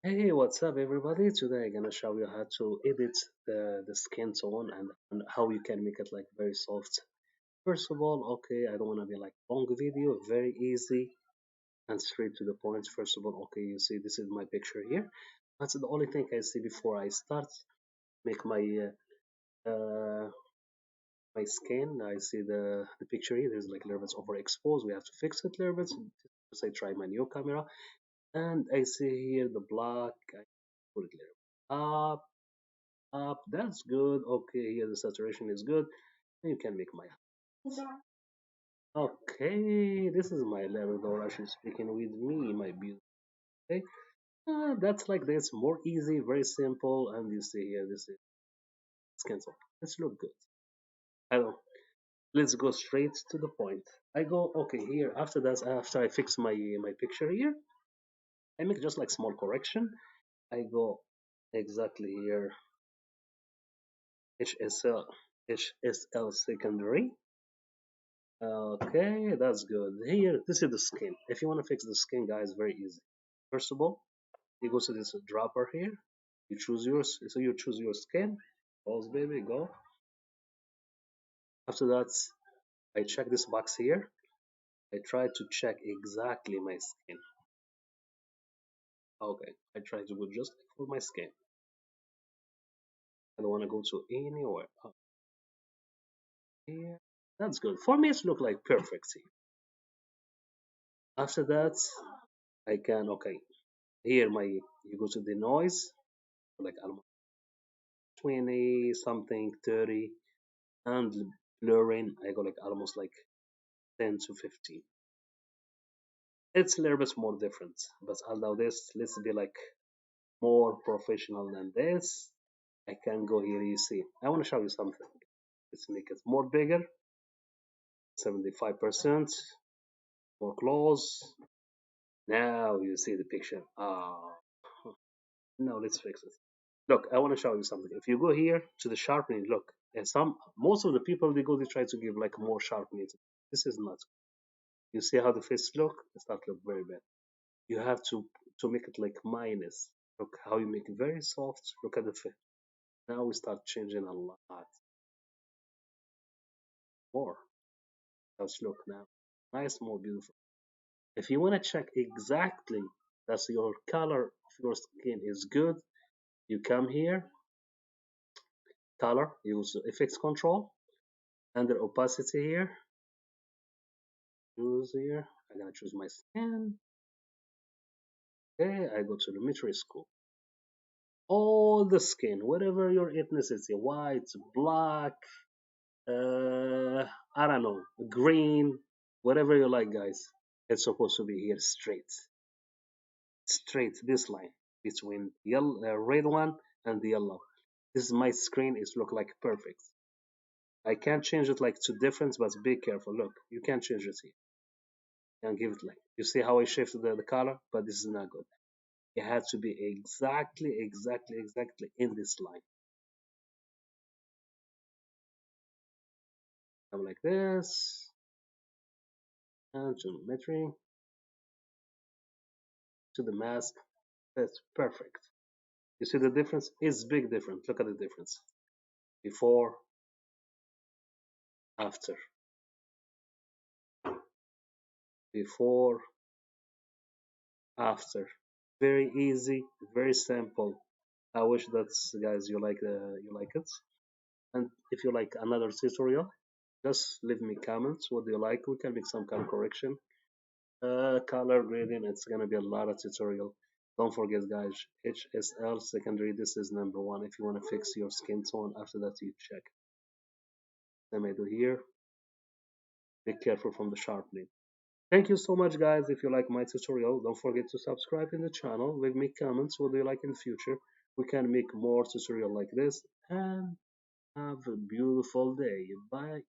Hey, what's up, everybody? Today I'm gonna show you how to edit the skin tone and how you can make it like very soft. First of all, okay, I don't wanna be like long video, very easy and straight to the point. First of all, okay, you see this is my picture here. That's the only thing I see before I start make my skin. I see the picture here. There's like a little bit overexposed. We have to fix it a little bit. So I try my new camera and I see here the black. I put it a little up up. That's good. Okay, here the saturation is good. You can make my. Okay, this is my Labrador actually speaking with me, my beautiful. Okay, that's like this, more easy, very simple, and you see here, this is skin tone. Let's look good. I don't. Let's go straight to the point. I go okay here. After that, after I fix my picture here, I make just like small correction. I go exactly here, HSL HSL secondary. Okay, that's good. Here, this is the skin. If you want to fix the skin, guys, very easy. First of all, you go to this dropper here. You choose yours. So you choose your skin. Pause, baby, go. After that, I check this box here. I try to check exactly my skin. Okay, I try to go just for my skin. I don't want to go to anywhere. Here. That's good. For me, it look like perfect here. After that, I can, okay, here you go to the noise, like almost 20 something 30, and blurring I go like almost like 10 to 15. It's a little bit more different, but although this, let's be like more professional than this. I can go here, you see, I want to show you something. Let's make it more bigger, 75%, more close. Now you see the picture. Now let's fix it. Look, I want to show you something. If you go here to the sharpening, look, and most of the people they try to give like more sharpening. This is not. You see how the face look? It start look very bad. You have to make it like minus. Look how you make it very soft. Look at the face. Now we start changing a lot more. Let's look now. Nice, more beautiful. If you want to check exactly that your color of your skin is good, you come here, color, use effects control, under opacity here, choose here. I'm gonna choose my skin. Okay, I go to the metric school. All the skin, whatever your ethnicity, white, black, I don't know, green, whatever you like, guys. It's supposed to be here straight, straight. This line between yellow, red one and the yellow. This is my screen. It's look like perfect. I can't change it like to difference, but be careful. Look, you can't change it here. You can give it like you see how I shifted the color, but this is not good. It has to be exactly in this line. Come like this, and geometry to the mask. That's perfect. You see the difference? It's big difference. Look at the difference. Before, after. Before, after. Very easy, very simple. I wish that guys you like it. And if you like another tutorial, just leave me comments. What do you like? We can make some kind of correction. Color grading. It's gonna be a lot of tutorial. Don't forget, guys. HSL secondary. This is number one. If you want to fix your skin tone, after that you check. Same I do here. Be careful from the sharpening. Thank you so much, guys. If you like my tutorial, don't forget to subscribe in the channel. Leave me comments. What do you like in the future? We can make more tutorial like this. And have a beautiful day. Bye.